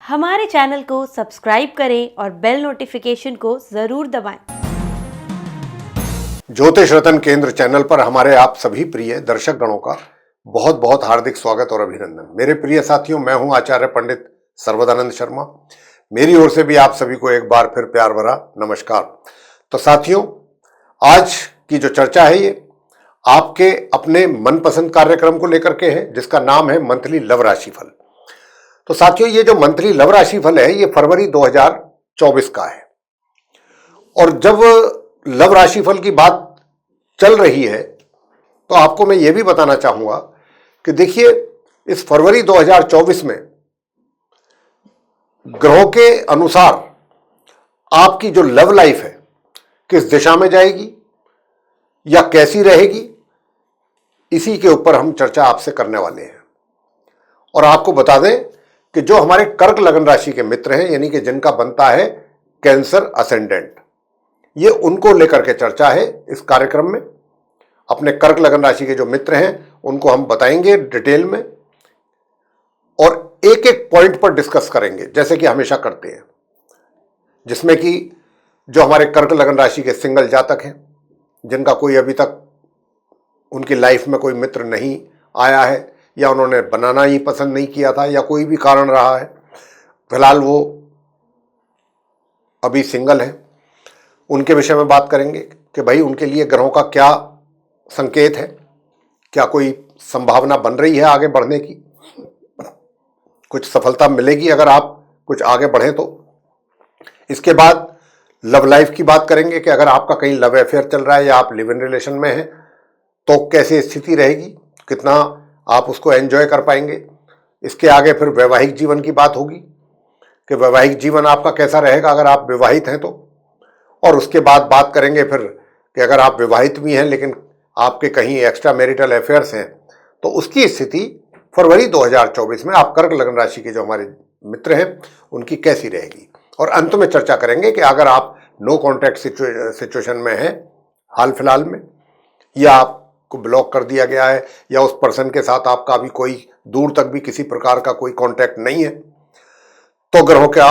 हमारे चैनल को सब्सक्राइब करें और बेल नोटिफिकेशन को जरूर दबाएं। ज्योतिष रतन केंद्र चैनल पर हमारे आप सभी प्रिय दर्शक गणों का बहुत बहुत हार्दिक स्वागत और अभिनंदन। मेरे प्रिय साथियों, मैं हूं आचार्य पंडित सर्वदानंद शर्मा। मेरी ओर से भी आप सभी को एक बार फिर प्यार भरा नमस्कार। तो साथियों, आज की जो चर्चा है ये आपके अपने मनपसंद कार्यक्रम को लेकर के है, जिसका नाम है मंथली लव राशिफल। तो साथियों, ये जो मंथली लव राशिफल है ये फरवरी 2024 का है। और जब लव राशिफल की बात चल रही है तो आपको मैं ये भी बताना चाहूंगा कि देखिए, इस फरवरी 2024 में ग्रहों के अनुसार आपकी जो लव लाइफ है किस दिशा में जाएगी या कैसी रहेगी, इसी के ऊपर हम चर्चा आपसे करने वाले हैं। और आपको बता दें कि जो हमारे कर्क लगन राशि के मित्र हैं, यानी कि जिनका बनता है कैंसर असेंडेंट, ये उनको लेकर के चर्चा है इस कार्यक्रम में। अपने कर्क लगन राशि के जो मित्र हैं उनको हम बताएंगे डिटेल में और एक एक पॉइंट पर डिस्कस करेंगे, जैसे कि हमेशा करते हैं, जिसमें कि जो हमारे कर्क लगन राशि के सिंगल जातक हैं, जिनका कोई अभी तक उनकी लाइफ में कोई मित्र नहीं आया है या उन्होंने बनाना ही पसंद नहीं किया था या कोई भी कारण रहा है, फिलहाल वो अभी सिंगल है, उनके विषय में बात करेंगे कि भाई उनके लिए ग्रहों का क्या संकेत है, क्या कोई संभावना बन रही है आगे बढ़ने की, कुछ सफलता मिलेगी अगर आप कुछ आगे बढ़े तो। इसके बाद लव लाइफ की बात करेंगे कि अगर आपका कहीं लव अफेयर चल रहा है या आप लिव इन रिलेशन में हैं तो कैसी स्थिति रहेगी, कितना आप उसको एंजॉय कर पाएंगे। इसके आगे फिर वैवाहिक जीवन की बात होगी कि वैवाहिक जीवन आपका कैसा रहेगा अगर आप विवाहित हैं तो। और उसके बाद बात करेंगे फिर कि अगर आप विवाहित भी हैं लेकिन आपके कहीं एक्स्ट्रा मैरिटल अफेयर्स हैं तो उसकी स्थिति फरवरी 2024 में आप कर्क लगन राशि के जो हमारे मित्र हैं उनकी कैसी रहेगी। और अंत में चर्चा करेंगे कि अगर आप नो कॉन्टैक्ट सिचुएशन में हैं हाल फिलहाल में, या आपको ब्लॉक कर दिया गया है या उस पर्सन के साथ आपका अभी कोई दूर तक भी किसी प्रकार का कोई कॉन्टैक्ट नहीं है, तो ग्रहों का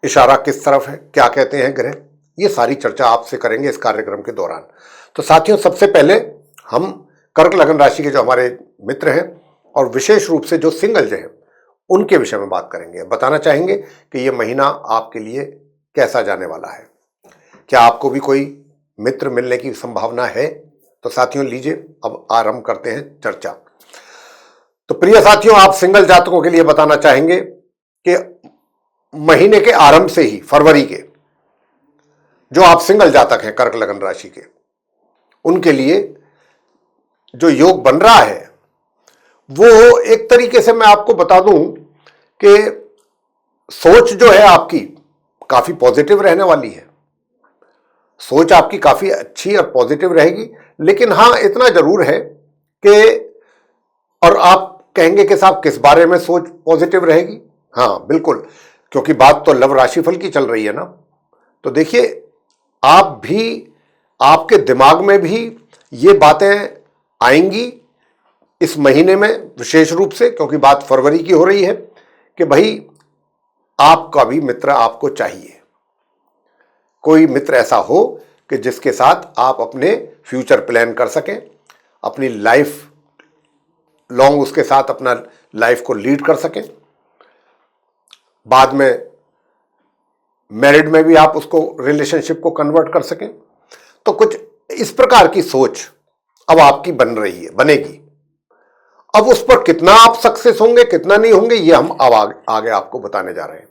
इशारा किस तरफ है, क्या कहते हैं ग्रह, ये सारी चर्चा आपसे करेंगे इस कार्यक्रम के दौरान। तो साथियों, सबसे पहले हम कर्क लगन राशि के जो हमारे मित्र हैं और विशेष रूप से जो सिंगल जो हैं उनके विषय में बात करेंगे। बताना चाहेंगे कि ये महीना आपके लिए कैसा जाने वाला है, क्या आपको भी कोई मित्र मिलने की संभावना है। तो साथियों, लीजिए अब आरंभ करते हैं चर्चा। तो प्रिय साथियों, आप सिंगल जातकों के लिए बताना चाहेंगे कि महीने के आरंभ से ही फरवरी के जो आप सिंगल जातक हैं कर्क लगन राशि के, उनके लिए जो योग बन रहा है वो एक तरीके से मैं आपको बता दूं कि सोच जो है आपकी काफी पॉजिटिव रहने वाली है। सोच आपकी काफी अच्छी और पॉजिटिव रहेगी, लेकिन हाँ इतना जरूर है कि, और आप कहेंगे कि साहब किस बारे में सोच पॉजिटिव रहेगी। हाँ बिल्कुल, क्योंकि बात तो लव राशिफल की चल रही है ना। तो देखिए, आप भी, आपके दिमाग में भी ये बातें आएंगी इस महीने में, विशेष रूप से क्योंकि बात फरवरी की हो रही है, कि भाई आपका भी मित्र आपको चाहिए। कोई मित्र ऐसा हो कि जिसके साथ आप अपने फ्यूचर प्लान कर सकें, अपनी लाइफ लॉन्ग उसके साथ अपना लाइफ को लीड कर सकें, बाद में मैरिड में भी आप उसको रिलेशनशिप को कन्वर्ट कर सकें। तो कुछ इस प्रकार की सोच अब आपकी बन रही है, बनेगी। अब उस पर कितना आप सक्सेस होंगे कितना नहीं होंगे ये हम अब आगे आपको बताने जा रहे हैं।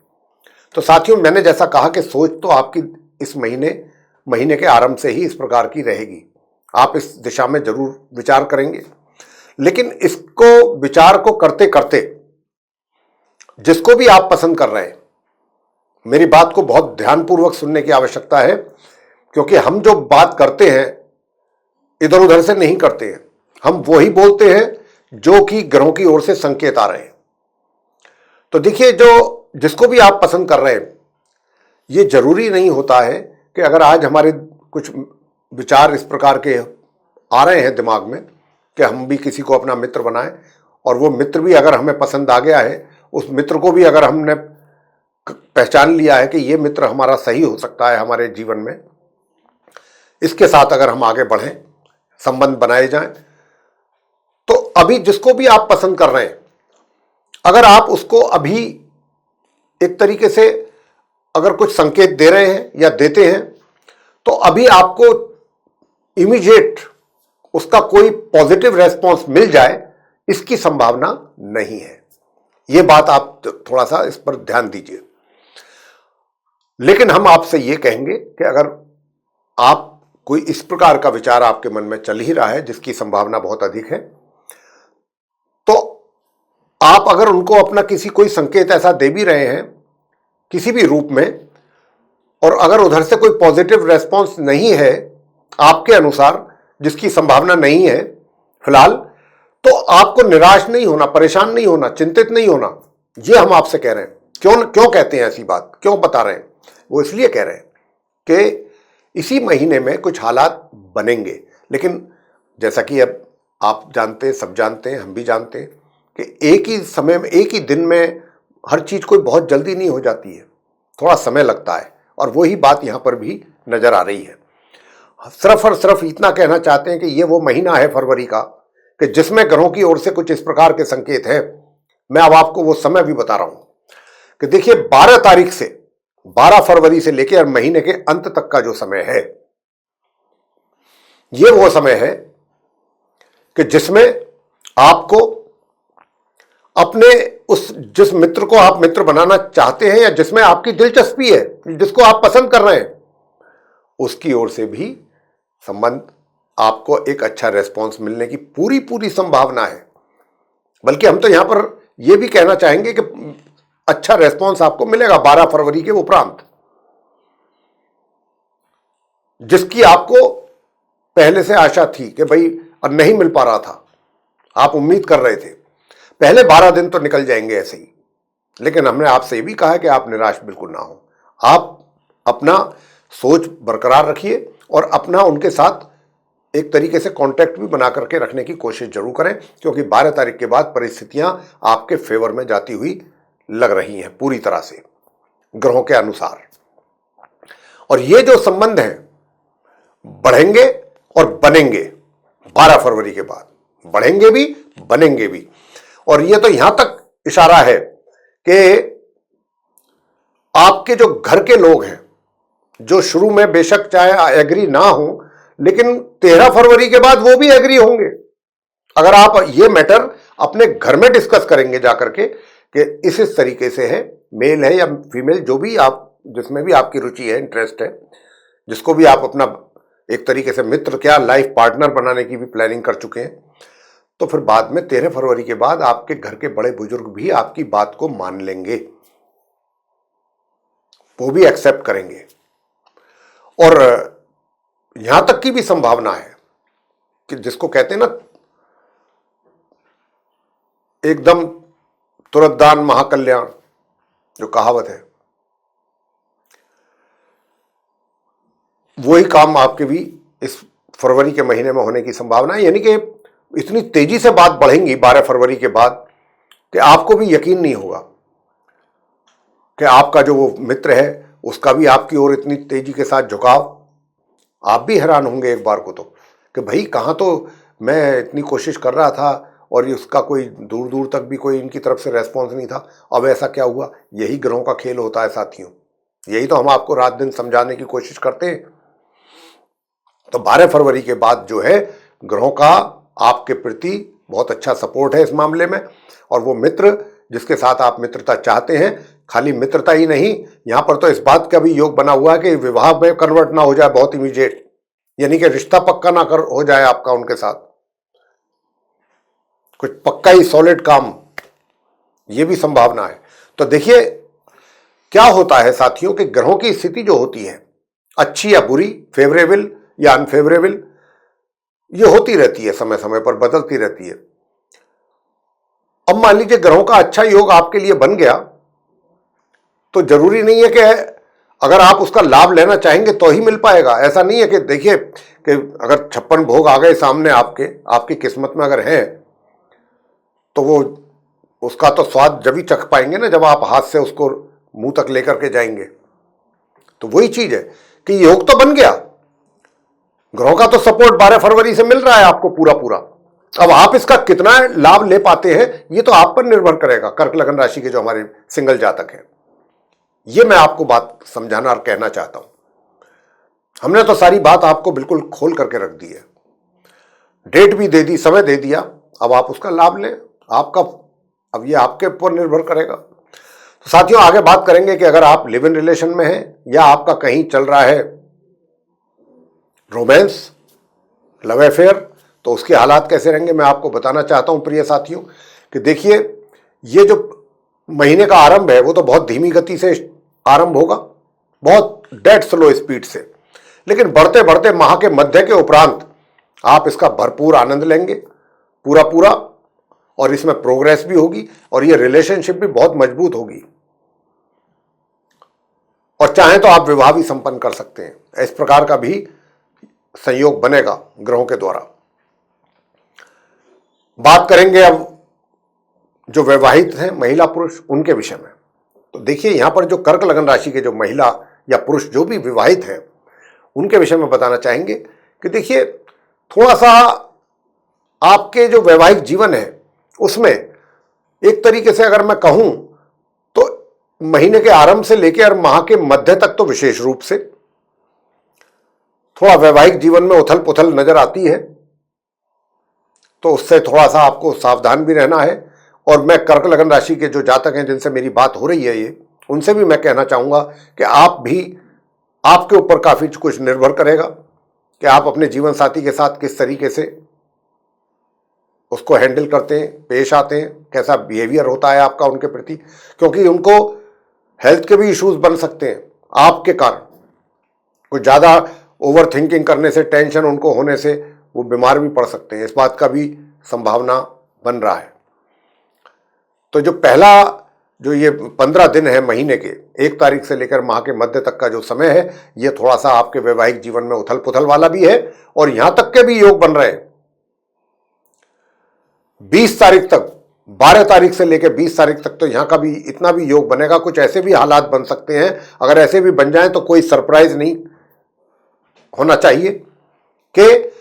तो साथियों, मैंने जैसा कहा कि सोच तो आपकी इस महीने के आरंभ से ही इस प्रकार की रहेगी। आप इस दिशा में जरूर विचार करेंगे, लेकिन इसको विचार को करते करते जिसको भी आप पसंद कर रहे हैं, मेरी बात को बहुत ध्यानपूर्वक सुनने की आवश्यकता है, क्योंकि हम जो बात करते हैं इधर उधर से नहीं करते हैं, हम वही बोलते हैं जो कि ग्रहों की ओर से संकेत आ रहे हैं। तो देखिए, जो जिसको भी आप पसंद कर रहे हैं, ये जरूरी नहीं होता है कि अगर आज हमारे कुछ विचार इस प्रकार के आ रहे हैं दिमाग में कि हम भी किसी को अपना मित्र बनाएं, और वो मित्र भी अगर हमें पसंद आ गया है, उस मित्र को भी अगर हमने पहचान लिया है कि ये मित्र हमारा सही हो सकता है हमारे जीवन में, इसके साथ अगर हम आगे बढ़ें, संबंध बनाए जाएं, तो अभी जिसको भी आप पसंद कर रहे हैं, अगर आप उसको अभी एक तरीके से अगर कुछ संकेत दे रहे हैं या देते हैं, तो अभी आपको इमीडिएट उसका कोई पॉजिटिव रेस्पॉन्स मिल जाए, इसकी संभावना नहीं है। यह बात आप थोड़ा सा इस पर ध्यान दीजिए। लेकिन हम आपसे यह कहेंगे कि अगर आप कोई इस प्रकार का विचार आपके मन में चल ही रहा है जिसकी संभावना बहुत अधिक है, तो आप अगर उनको अपना कोई संकेत ऐसा दे भी रहे हैं किसी भी रूप में, और अगर उधर से कोई पॉजिटिव रेस्पॉन्स नहीं है आपके अनुसार, जिसकी संभावना नहीं है फिलहाल, तो आपको निराश नहीं होना, परेशान नहीं होना, चिंतित नहीं होना। ये हम आपसे कह रहे हैं। क्यों कहते हैं ऐसी बात, क्यों बता रहे हैं? वो इसलिए कह रहे हैं कि इसी महीने में कुछ हालात बनेंगे, लेकिन जैसा कि अब आप जानते हैं, सब जानते हैं, हम भी जानते हैं कि एक ही समय में, एक ही दिन में हर चीज कोई बहुत जल्दी नहीं हो जाती है, थोड़ा समय लगता है। और वही बात यहां पर भी नजर आ रही है। सिर्फ और सिर्फ इतना कहना चाहते हैं कि ये वो महीना है फरवरी का कि जिसमें ग्रहों की ओर से कुछ इस प्रकार के संकेत हैं। मैं अब आपको वो समय भी बता रहा हूं कि देखिए 12 तारीख से 12 फरवरी से लेकर महीने के अंत तक का जो समय है, ये वो समय है कि जिसमें आपको अपने उस जिस मित्र को आप मित्र बनाना चाहते हैं या जिसमें आपकी दिलचस्पी है, जिसको आप पसंद कर रहे हैं, उसकी ओर से भी संबंध आपको एक अच्छा रेस्पॉन्स मिलने की पूरी संभावना है। बल्कि हम तो यहां पर यह भी कहना चाहेंगे कि अच्छा रेस्पॉन्स आपको मिलेगा 12 फरवरी के उपरांत, जिसकी आपको पहले से आशा थी कि भाई और नहीं मिल पा रहा था, आप उम्मीद कर रहे थे। पहले 12 दिन तो निकल जाएंगे ऐसे ही, लेकिन हमने आपसे ये भी कहा कि आप निराश बिल्कुल ना हो। आप अपना सोच बरकरार रखिए और अपना उनके साथ एक तरीके से कांटेक्ट भी बना करके रखने की कोशिश जरूर करें, क्योंकि 12 तारीख के बाद परिस्थितियां आपके फेवर में जाती हुई लग रही हैं पूरी तरह से ग्रहों के अनुसार। और ये जो संबंध हैं बढ़ेंगे और बनेंगे 12 फरवरी के बाद, बढ़ेंगे भी बनेंगे भी। और ये तो यहां तक इशारा है कि आपके जो घर के लोग हैं, जो शुरू में बेशक चाहे एग्री ना हो, लेकिन 13 फरवरी के बाद वो भी एग्री होंगे। अगर आप ये मैटर अपने घर में डिस्कस करेंगे जाकर के कि इस तरीके से है, मेल है या फीमेल, जो भी आप, जिसमें भी आपकी रुचि है, इंटरेस्ट है, जिसको भी आप अपना एक तरीके से मित्र क्या लाइफ पार्टनर बनाने की भी प्लानिंग कर चुके हैं, तो फिर बाद में 13 फरवरी के बाद आपके घर के बड़े बुजुर्ग भी आपकी बात को मान लेंगे, वो भी एक्सेप्ट करेंगे। और यहां तक की भी संभावना है कि जिसको कहते हैं ना एकदम तुरंत दान महाकल्याण, जो कहावत है, वही काम आपके भी इस फरवरी के महीने में होने की संभावना है। यानी कि इतनी तेजी से बात बढ़ेंगी 12 फरवरी के बाद कि आपको भी यकीन नहीं होगा कि आपका जो वो मित्र है उसका भी आपकी ओर इतनी तेजी के साथ झुकाव। आप भी हैरान होंगे एक बार को तो कि भाई कहाँ तो मैं इतनी कोशिश कर रहा था और उसका कोई दूर दूर तक भी कोई इनकी तरफ से रेस्पॉन्स नहीं था, अब ऐसा क्या हुआ। यही ग्रहों का खेल होता है साथियों, यही तो हम आपको रात दिन समझाने की कोशिश करते हैं। तो 12 फरवरी के बाद जो है ग्रहों का आपके प्रति बहुत अच्छा सपोर्ट है इस मामले में। और वो मित्र जिसके साथ आप मित्रता चाहते हैं, खाली मित्रता ही नहीं, यहां पर तो इस बात का भी योग बना हुआ है कि विवाह में कन्वर्ट ना हो जाए बहुत इमीडिएट, यानी कि रिश्ता पक्का ना हो जाए आपका उनके साथ, कुछ पक्का ही सॉलिड काम, ये भी संभावना है। तो देखिए क्या होता है साथियों कि ग्रहों की स्थिति जो होती है, अच्छी या बुरी, फेवरेबल या अनफेवरेबल, ये होती रहती है, समय समय पर बदलती रहती है। अब मान लीजिए ग्रहों का अच्छा योग आपके लिए बन गया, तो जरूरी नहीं है कि अगर आप उसका लाभ लेना चाहेंगे तो ही मिल पाएगा। ऐसा नहीं है कि देखिए कि अगर 56 भोग आ गए सामने आपकी किस्मत में अगर है, तो वो उसका तो स्वाद जब ही चख पाएंगे ना जब आप हाथ से उसको मुंह तक लेकर के जाएंगे। तो वही चीज है कि योग तो बन गया, ग्रहों का तो सपोर्ट 12 फरवरी से मिल रहा है आपको पूरा पूरा। अब आप इसका कितना लाभ ले पाते हैं ये तो आप पर निर्भर करेगा, कर्क लगन राशि के जो हमारे सिंगल जातक हैं। ये मैं आपको बात समझाना और कहना चाहता हूं। हमने तो सारी बात आपको बिल्कुल खोल करके रख दी है, डेट भी दे दी, समय दे दिया, अब आप उसका लाभ लें। आपका अब ये आपके ऊपर निर्भर करेगा। तो साथियों आगे बात करेंगे कि अगर आप लिव इन रिलेशन में हैं या आपका कहीं चल रहा है रोमांस, लव अफेयर, तो उसके हालात कैसे रहेंगे मैं आपको बताना चाहता हूं प्रिय साथियों। कि देखिए ये जो महीने का आरंभ है वो तो बहुत धीमी गति से आरंभ होगा, बहुत डेड स्लो स्पीड से, लेकिन बढ़ते बढ़ते माह के मध्य के उपरांत आप इसका भरपूर आनंद लेंगे पूरा पूरा, और इसमें प्रोग्रेस भी होगी और ये रिलेशनशिप भी बहुत मजबूत होगी, और चाहें तो आप विवाह भी संपन्न कर सकते हैं। इस प्रकार का भी संयोग बनेगा ग्रहों के द्वारा। बात करेंगे अब जो वैवाहित हैं महिला पुरुष उनके विषय में। तो देखिए यहां पर जो कर्क लगन राशि के जो महिला या पुरुष जो भी विवाहित हैं उनके विषय में बताना चाहेंगे कि देखिए थोड़ा सा आपके जो वैवाहिक जीवन है उसमें एक तरीके से अगर मैं कहूं तो महीने के आरंभ से लेकर और माह के मध्य तक तो विशेष रूप से थोड़ा वैवाहिक जीवन में उथल पुथल नजर आती है, तो उससे थोड़ा सा आपको सावधान भी रहना है। और मैं कर्क लगन राशि के जो जातक हैं जिनसे मेरी बात हो रही है ये, उनसे भी मैं कहना चाहूंगा कि आप भी, आपके ऊपर काफी कुछ निर्भर करेगा कि आप अपने जीवन साथी के साथ किस तरीके से उसको हैंडल करते हैं, पेश आते हैं, कैसा बिहेवियर होता है आपका उनके प्रति, क्योंकि उनको हेल्थ के भी इश्यूज बन सकते हैं आपके कारण। कुछ ज्यादा ओवर थिंकिंग करने से, टेंशन उनको होने से वो बीमार भी पड़ सकते हैं, इस बात का भी संभावना बन रहा है। तो जो पहला जो ये 15 दिन है महीने के 1 तारीख से लेकर माह के मध्य तक का जो समय है ये थोड़ा सा आपके वैवाहिक जीवन में उथल पुथल वाला भी है, और यहां तक के भी योग बन रहे हैं 20 तारीख तक, 12 तारीख से लेकर 20 तारीख तक तो यहां का भी इतना भी योग बनेगा। कुछ ऐसे भी हालात बन सकते हैं, अगर ऐसे भी बन जाएं तो कोई सरप्राइज नहीं होना चाहिए कि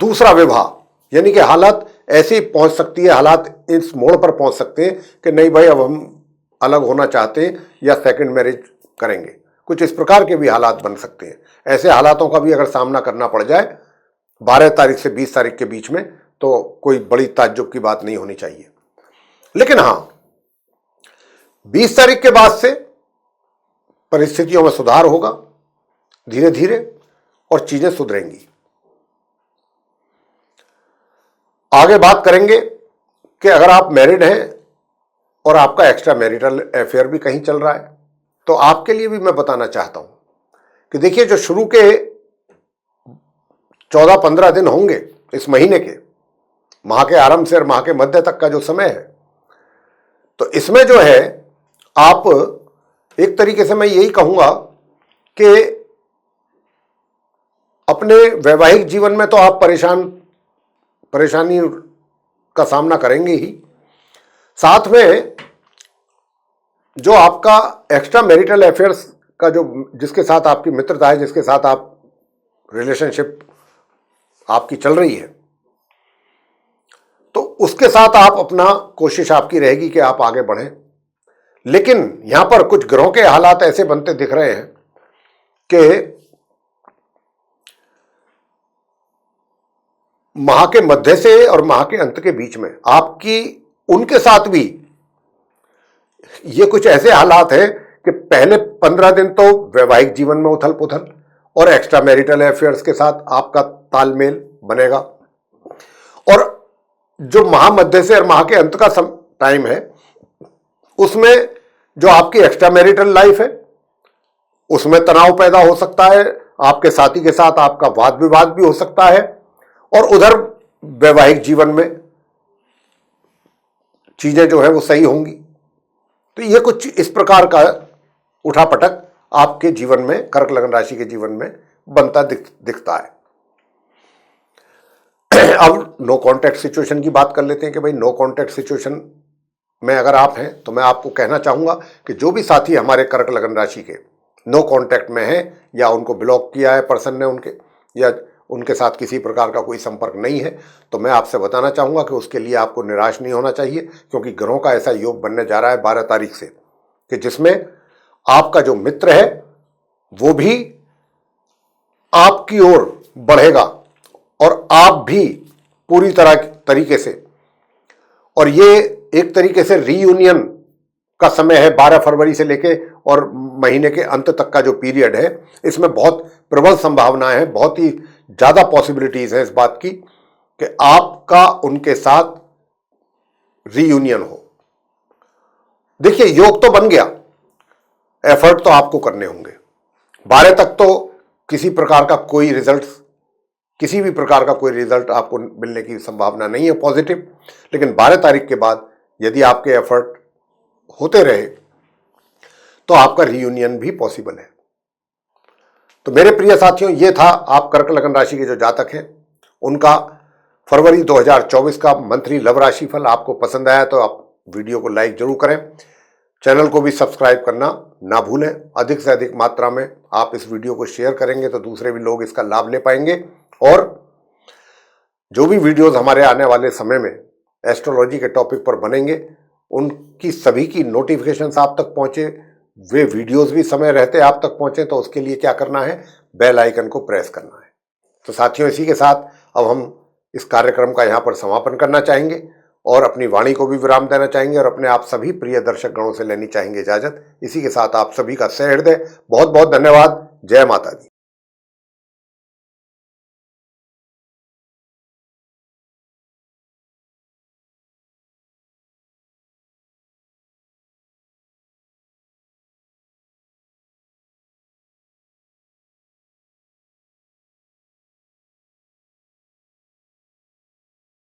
दूसरा विवाह, यानी कि हालत ऐसी पहुंच सकती है, हालात इस मोड़ पर पहुंच सकते हैं कि नहीं भाई अब हम अलग होना चाहते हैं या सेकंड मैरिज करेंगे। कुछ इस प्रकार के भी हालात बन सकते हैं। ऐसे हालातों का भी अगर सामना करना पड़ जाए 12 तारीख से 20 तारीख के बीच में तो कोई बड़ी ताज्जुब की बात नहीं होनी चाहिए। लेकिन हां 20 तारीख के बाद से परिस्थितियों में सुधार होगा धीरे धीरे और चीजें सुधरेंगी। आगे बात करेंगे कि अगर आप मैरिड हैं और आपका एक्स्ट्रा मैरिटल अफेयर भी कहीं चल रहा है तो आपके लिए भी मैं बताना चाहता हूं कि देखिए जो शुरू के 14-15 दिन होंगे इस महीने के, माह के आरंभ से और माह के मध्य तक का जो समय है, तो इसमें जो है आप एक तरीके से मैं यही कहूंगा कि अपने वैवाहिक जीवन में तो आप परेशानी का सामना करेंगे ही, साथ में जो आपका एक्स्ट्रा मैरिटल अफेयर्स का जो जिसके साथ आपकी मित्रता है, जिसके साथ आप रिलेशनशिप आपकी चल रही है, तो उसके साथ आप अपना कोशिश आपकी रहेगी कि आप आगे बढ़ें। लेकिन यहां पर कुछ ग्रहों के हालात ऐसे बनते दिख रहे हैं कि माह के मध्य से और माह के अंत के बीच में आपकी उनके साथ भी ये कुछ ऐसे हालात हैं कि पहले 15 दिन तो वैवाहिक जीवन में उथल पुथल और एक्स्ट्रा मैरिटल अफेयर्स के साथ आपका तालमेल बनेगा, और जो माह मध्य से और माह के अंत का टाइम है उसमें जो आपकी एक्स्ट्रा मैरिटल लाइफ है उसमें तनाव पैदा हो सकता है, आपके साथी के साथ आपका वाद विवाद भी हो सकता है, और उधर वैवाहिक जीवन में चीजें जो है वो सही होंगी। तो ये कुछ इस प्रकार का उठापटक आपके जीवन में, कर्क लगन राशि के जीवन में बनता दिखता है। अब नो कॉन्टैक्ट सिचुएशन की बात कर लेते हैं कि भाई नो कॉन्टैक्ट सिचुएशन में अगर आप हैं तो मैं आपको कहना चाहूँगा कि जो भी साथी हमारे कर्क लगन राशि के नो कांटेक्ट में हैं या उनको ब्लॉक किया है पर्सन ने उनके, या उनके साथ किसी प्रकार का कोई संपर्क नहीं है, तो मैं आपसे बताना चाहूँगा कि उसके लिए आपको निराश नहीं होना चाहिए, क्योंकि ग्रहों का ऐसा योग बनने जा रहा है 12 तारीख से कि जिसमें आपका जो मित्र है वो भी आपकी ओर बढ़ेगा और आप भी पूरी तरीके से, और ये एक तरीके से रीयूनियन का समय है 12 फरवरी से लेके और महीने के अंत तक का जो पीरियड है, इसमें बहुत प्रबल संभावनाएं हैं, बहुत ही ज्यादा पॉसिबिलिटीज हैं इस बात की कि आपका उनके साथ रीयूनियन हो। देखिए, योग तो बन गया, एफर्ट तो आपको करने होंगे। 12 तक तो किसी प्रकार का कोई रिजल्ट आपको मिलने की संभावना नहीं है पॉजिटिव, लेकिन 12 तारीख के बाद यदि आपके एफर्ट होते रहे तो आपका रीयूनियन भी पॉसिबल है। तो मेरे प्रिय साथियों, ये था आप कर्क लगन राशि के जो जातक हैं उनका फरवरी 2024 का मंथली लव राशि फल। आपको पसंद आया तो आप वीडियो को लाइक जरूर करें, चैनल को भी सब्सक्राइब करना ना भूलें। अधिक से अधिक मात्रा में आप इस वीडियो को शेयर करेंगे तो दूसरे भी लोग इसका लाभ ले पाएंगे, और जो भी वीडियोस हमारे आने वाले समय में एस्ट्रोलॉजी के टॉपिक पर बनेंगे उनकी सभी की नोटिफिकेशंस आप तक पहुंचे, वे वीडियोस भी समय रहते आप तक पहुंचे, तो उसके लिए क्या करना है, बेल आइकन को प्रेस करना है। तो साथियों, इसी के साथ अब हम इस कार्यक्रम का यहाँ पर समापन करना चाहेंगे और अपनी वाणी को भी विराम देना चाहेंगे और अपने आप सभी प्रिय दर्शक गणों से लेनी चाहेंगे इजाजत। इसी के साथ आप सभी का सहृदय बहुत बहुत धन्यवाद। जय माता दी।